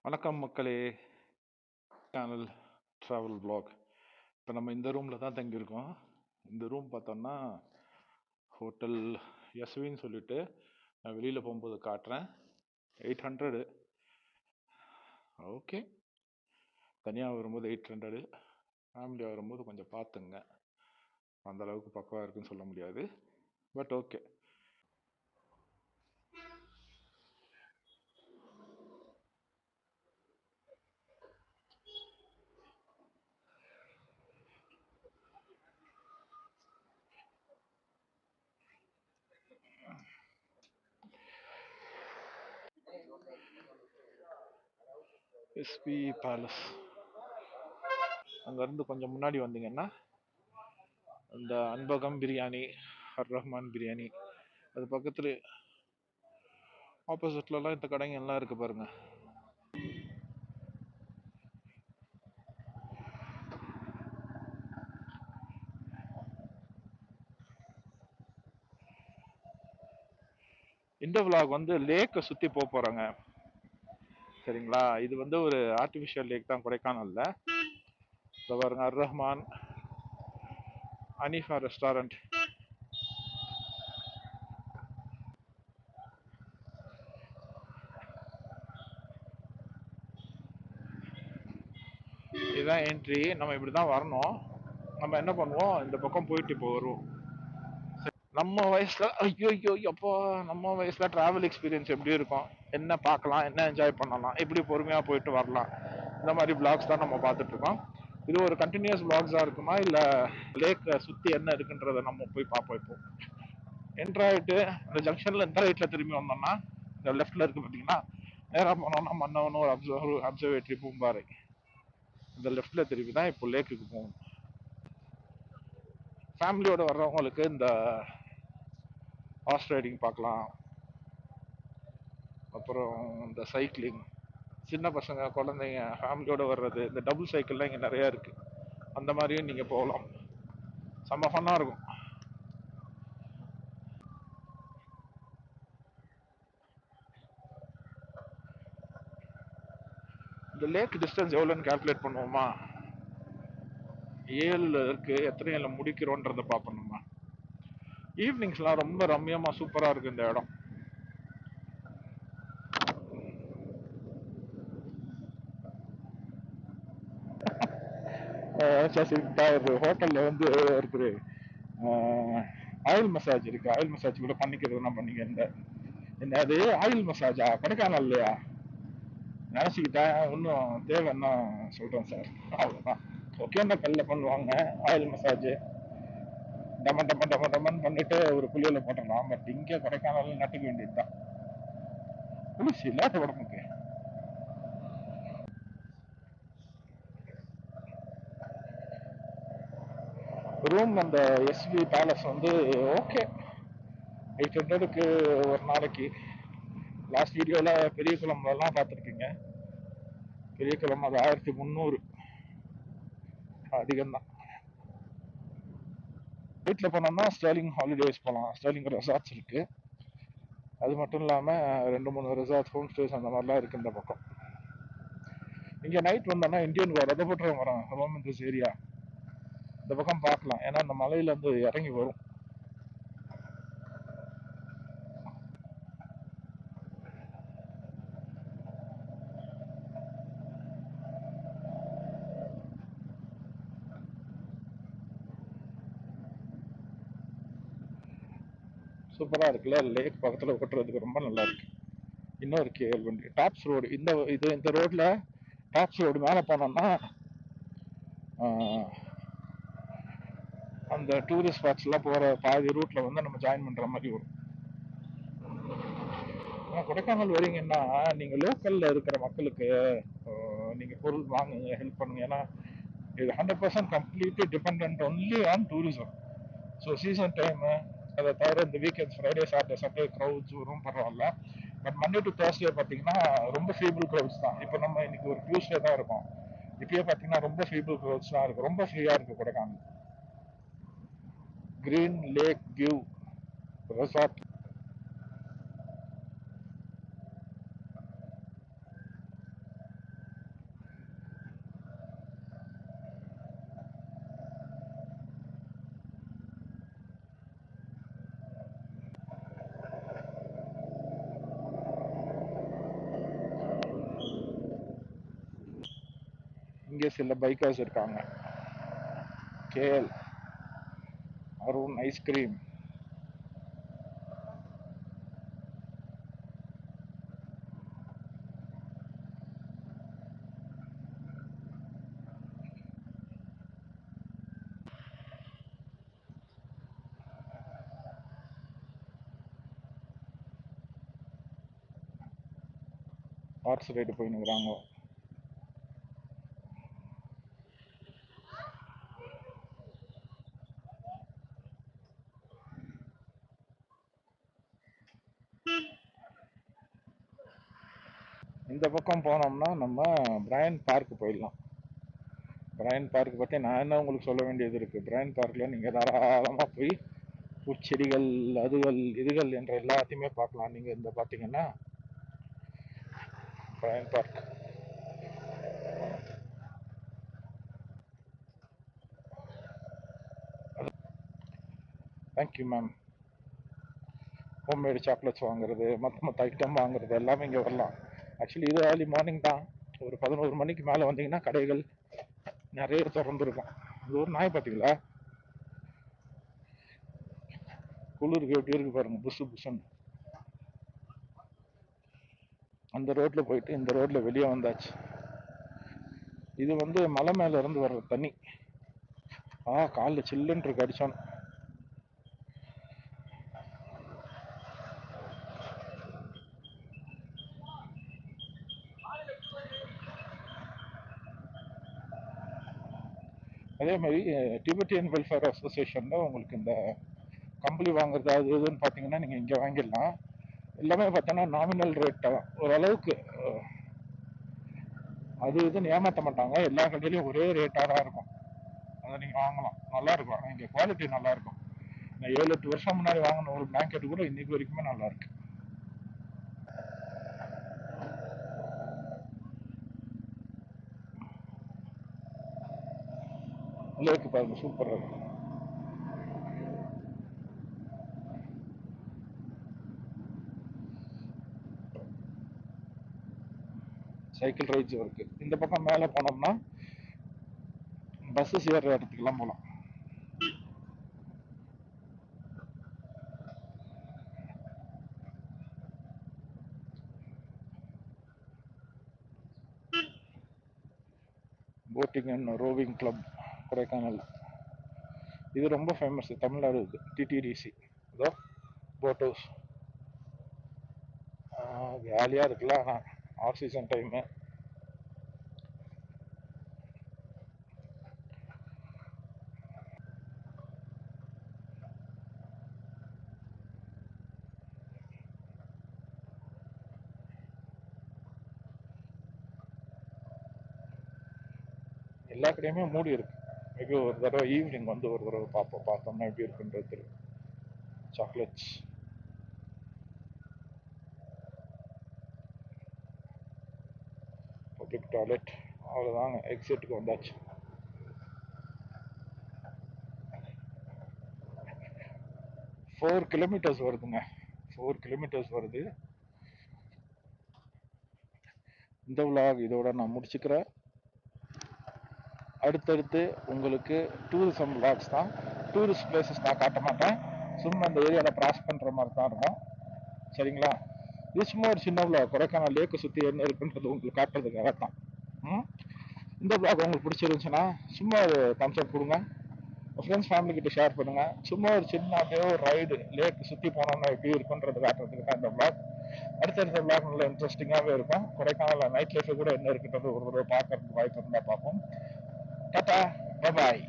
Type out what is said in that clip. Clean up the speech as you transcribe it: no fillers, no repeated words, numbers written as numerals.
வணக்கம் மக்களே. Channel travel vlog. இப்போ நம்ம இந்த ரூமில் தான் தங்கியிருக்கோம். இந்த ரூம் பார்த்தோம்னா ஹோட்டல் யஸ்வின்னு சொல்லிட்டு நான் வெளியில் போகும்போது காட்டுறேன். 800. ஓகே, தனியாக வரும்போது 800, ஃபேமிலியாக வரும்போது கொஞ்சம் பார்த்துங்க. அந்த அளவுக்கு பக்கவாக இருக்குன்னு சொல்ல முடியாது, பட் ஓகே. எஸ்பி பேலஸ் அங்கேருந்து கொஞ்சம் முன்னாடி வந்தீங்கன்னா இந்த அன்பகம் பிரியாணி, அர் ரஹ்மான் பிரியாணி, அது பக்கத்தில் ஆப்போசிட்லலாம் இந்த கடைங்க எல்லாம் இருக்கு பாருங்க. இந்த vlog வந்து லேக்கை சுற்றி போகிறாங்க, சரிங்களா? இது வந்து ஒரு ஆர்டிஃபிஷியல் லேக் தான் கொடைக்கானல்ல. இப்போ பாருங்க, அர் ரஹ்மான், அனீஃபா ரெஸ்டாரண்ட். இதுதான் என்ட்ரி. நம்ம இப்படி தான் வரணும். நம்ம என்ன பண்ணுவோம், இந்த பக்கம் போயிட்டு இப்போ வருவோம். நம்ம வயசுல ஐயோ ஐயோ அப்போ நம்ம வயசுல டிராவல் எக்ஸ்பீரியன்ஸ் எப்படி இருக்கும், என்ன பார்க்கலாம், என்ன என்ஜாய் பண்ணலாம், எப்படி பொறுமையா போயிட்டு வரலாம், இந்த மாதிரி vlogs தான் நம்ம பார்த்துட்டு இருக்கோம். இது ஒரு கண்டினியூஸ் vlogs-ஆ இருக்குமா, இல்ல லேக்கை சுத்தி என்ன இருக்குன்றத நம்ம போய் பார்ப்போம். இப்போ என்ட்ரு ஆயிட்டு இந்த ஜங்ஷன்ல இந்த ரைட்ல திரும்பி வந்தோம்னா, இந்த லெஃப்ட்ல இருக்கு பார்த்தீங்கன்னா, நேரா போனோம்னா மன்னவனும் ஒரு அப்சர்வேட்டரி, பூம்பாறை. இந்த லெஃப்ட்ல திரும்பி தான் இப்போ லேக்குக்கு போகணும். ஃபேமிலியோட வர்றவங்களுக்கு இந்த ஹார்ஸ் ரைடிங் பார்க்கலாம், அப்புறம் இந்த சைக்கிளிங், சின்ன பசங்க குழந்தைங்க ஃபேமிலியோட வர்றது, இந்த டபுள் சைக்கிள்லாம் இங்கே நிறையா இருக்கு. அந்த மாதிரியும் நீங்கள் போகலாம், செம்ம ஃபன்னாக இருக்கும். இந்த லேக் டிஸ்டன்ஸ் எவ்வளோன்னு கால்குலேட் பண்ணுவோமா? 7 இருக்கு, எத்தனையில முடிக்கிறோன்றத பார்ப்போம். நம்ம ஈவினிங்ஸ்லாம் ரொம்ப ரம்யமாக சூப்பராக இருக்கு இந்த இடம். ஒரு ஹோட்டலில் வந்து ஒருத்தர் ஆயில் மசாஜ் இருக்கு, ஆயில் மசாஜ் கூட பண்ணிக்கிறதுனா பண்ணிக்க. என்னது ஆயில் மசாஜா கொடைக்கானல் இல்லையா? நினச்சிக்கிட்டேன், இன்னும் தேவைன்னா சொல்கிறேன் சார், அவ்வளோதான். ஓகே, கல்ல பண்ணுவாங்க ஆயில் மசாஜ், டம டம டம டமன் பண்ணிட்டு ஒரு புளியில போட்டலாம். பட் இங்கே கொடைக்கானல் நட்டுக்க வேண்டியது தான். குளிர்ச்சி இல்லாத உடம்புக்கு. ரூம் அந்த எஸ்வி பேலஸ் வந்து ஓகே, 800க்கு ஒரு நாளைக்கு. லாஸ்ட் வீடியோவில் பெரிய குளம்லாம் பார்த்துருக்கீங்க. பெரிய குளம் அது 1300, அதிகம்தான். வீட்டில் போனோம்னா ஸ்டேர்லிங் ஹாலிடேஸ் போகலாம். ஸ்டேர்லிங் ரெசார்ட்ஸ் இருக்கு. அது மட்டும் இல்லாமல் 2-3 ரெசார்ட், ஹோம் ஸ்டேஸ் அந்த மாதிரிலாம் இருக்கு இந்த பக்கம். இங்கே நைட் வந்தோம்னா இந்தியன் ரதபுற்றம் வரும், ரோமன்ஸ் ஏரியா, இந்த பக்கம் பார்க்கலாம். ஏன்னா அந்த மலையிலேருந்து இறங்கி வரும். சூப்பராக இருக்குல்ல, லேக் பக்கத்தில் ஓட்டுறதுக்கு ரொம்ப நல்லா இருக்கு. இன்னொரு கேள்வி, டாப்ஸ் ரோடு. இந்த ரோட்ல டாப்ஸ் ரோடு மேலே போனோம்னா அந்த டூரிஸ்ட் ஸ்பாட்ஸ்லாம் போகிற பாதி ரூட்ல வந்து நம்ம ஜாயின் பண்ணுற மாதிரி வரும். ஆனால் கொடைக்கானல் வரீங்கன்னா நீங்கள் லோக்கலில் இருக்கிற மக்களுக்கு நீங்கள் பொருள் வாங்குங்க, ஹெல்ப் பண்ணுங்க. ஏன்னா இது 100% completely depend only on tourism. So season time, அதை தவிர இந்த weekends, Friday Saturday Sunday crowds வரும், பரவாயில்ல. பட் மண்டே டு தேர்ஸ்டே பார்த்தீங்கன்னா ரொம்ப ஃபீபிள் க்ரௌட்ஸ் தான். இப்போ நம்ம இன்னைக்கு ஒரு டியூஸ்டே தான் இருக்கும், இப்பயே பார்த்தீங்கன்னா ரொம்ப ஃபீபிள் க்ரௌட்ஸ் தான் இருக்கு. ரொம்ப ஃப்ரீயாக இருக்கு Kodaikanal. Green lake view resort. இங்கே சில பைக்கர்ஸ் இருக்காங்க. KL Arun ice cream. Horse ride போயினுக்குறாங்க. இந்த பக்கம் போனோம்னா நம்ம பிரையன் பார்க் போயிடலாம். பிரையன் பார்க் பற்றி நான் என்ன உங்களுக்கு சொல்ல வேண்டியது இருக்குது. பிரையன் பார்க்கில் நீங்கள் தாராளமாக போய் பூச்செடிகள், அதுகள், இதுகள் என்ற எல்லாத்தையுமே பார்க்கலாம். நீங்கள் இந்த பார்த்தீங்கன்னா Brian park. Thank you ma'am. Homemade chocolates வாங்குறது, மற்ற ஐட்டம் வாங்குறது எல்லாமே இங்கே வரலாம். ஆக்சுவலி இது ஏர்லி மார்னிங் தான். ஒரு 11 மணிக்கு மேலே வந்தீங்கன்னா கடைகள் நிறைய திறந்துருக்கும். இது ஒரு நாய் பார்த்தீங்களா, குளிருக்கு எப்படி இருக்கு பாருங்க, புசு புசுன்னு. அந்த ரோட்ல போயிட்டு இந்த ரோட்ல வெளியே வந்தாச்சு. இது வந்து மலை மேல இருந்து வர்ற தண்ணி. காலில் சில்லுன்னு இருக்கு அடிச்சான். அதே மாதிரி டிபெட்டியன் வெல்ஃபேர் அசோசியேஷன்ல உங்களுக்கு இந்த கம்பளி வாங்குறது அது இதுன்னு பார்த்தீங்கன்னா நீங்கள் இங்கே வாங்கிடலாம். எல்லாமே பார்த்தோன்னா நாமினல் ரேட் தான். ஓரளவுக்கு அது இதுன்னு ஏமாற்ற மாட்டாங்க. எல்லா கடையிலையும் ஒரே ரேட்டாக தான் இருக்கும். அதை நீங்கள் வாங்கலாம், நல்லா இருக்கும். ஆனால் இங்கே குவாலிட்டி நல்லா இருக்கும். நான் 7-8 வருஷம் முன்னாடி வாங்கின ஒரு பிளாங்கெட் கூட இன்னைக்கு வரைக்குமே நல்லா இருக்கு. லேக்கு பாருங்க, சூப்பர் இருக்கு. சைக்கிள் ரைட்ஸ் இருக்கு. இந்த பக்கம் மேலே போனோம்னா பஸ்ஸஸ் ஏறுற இடத்துக்குலாம் போகலாம். Boating and roving club Kodaikanal, இது ரொம்ப ஃபேமஸ் தமிழ்நாடு. இது டிடிடிசி. இதோ போட் ஹவுஸ் ஜாலியாக இருக்குல்ல. ஆனால் ஆஃப் சீசன் டைமு. எல்லா கடையுமே மூடி இருக்கு. மேபி ஒரு தடவை ஈவினிங் வந்து ஒரு தடவை பார்த்தோம்னா எப்படி இருக்குன்றது தெரியும். சாக்லேட்ஸ், பப்ளிக் டாய்லெட், அவ்வளோதாங்க. எக்ஸிட்டுக்கு வந்தாச்சு. 4 கிலோமீட்டர்ஸ் வருதுங்க. 4 கிலோமீட்டர்ஸ் வருது. இந்த விலாக் இதோட நான் முடிச்சுக்கிறேன். அடுத்தடுத்து உங்களுக்கு டூரிசம் விலாக்ஸ் தான். டூரிஸ்ட் பிளேசஸ் நான் காட்ட மாட்டேன். சும்மா அந்த ஏரியாவில் கிராஸ் பண்ணுற மாதிரி தான் இருக்கும். சரிங்களா? இது சும்மா ஒரு சின்ன விலாக். கொடைக்கானல் லேக்கை சுற்றி என்ன இருக்குன்றது உங்களுக்கு காட்டுறதுக்காக தான். இந்த விலாக் உங்களுக்கு பிடிச்சிருந்துச்சுன்னா சும்மா ஒரு தம்ஸ் அப் கொடுங்க. ஃப்ரெண்ட்ஸ் ஃபேமிலி கிட்ட ஷேர் பண்ணுங்க. சும்மா ஒரு சின்ன அப்படியே ஒரு ரைடு லேக் சுற்றி போனோம்னா எப்படி இருக்குன்றது காட்டுறதுக்கு தான் இந்த விலாக். அடுத்தடுத்த விலாக் நல்லா இன்ட்ரெஸ்டிங்காகவே இருக்கும். கொடைக்கானல் நைட் லைஃப் கூட என்ன இருக்குன்றது ஒரு தடவை பார்க்கறதுக்கு வாய்ப்பு இருந்தால் பார்ப்போம். Tata, bye bye.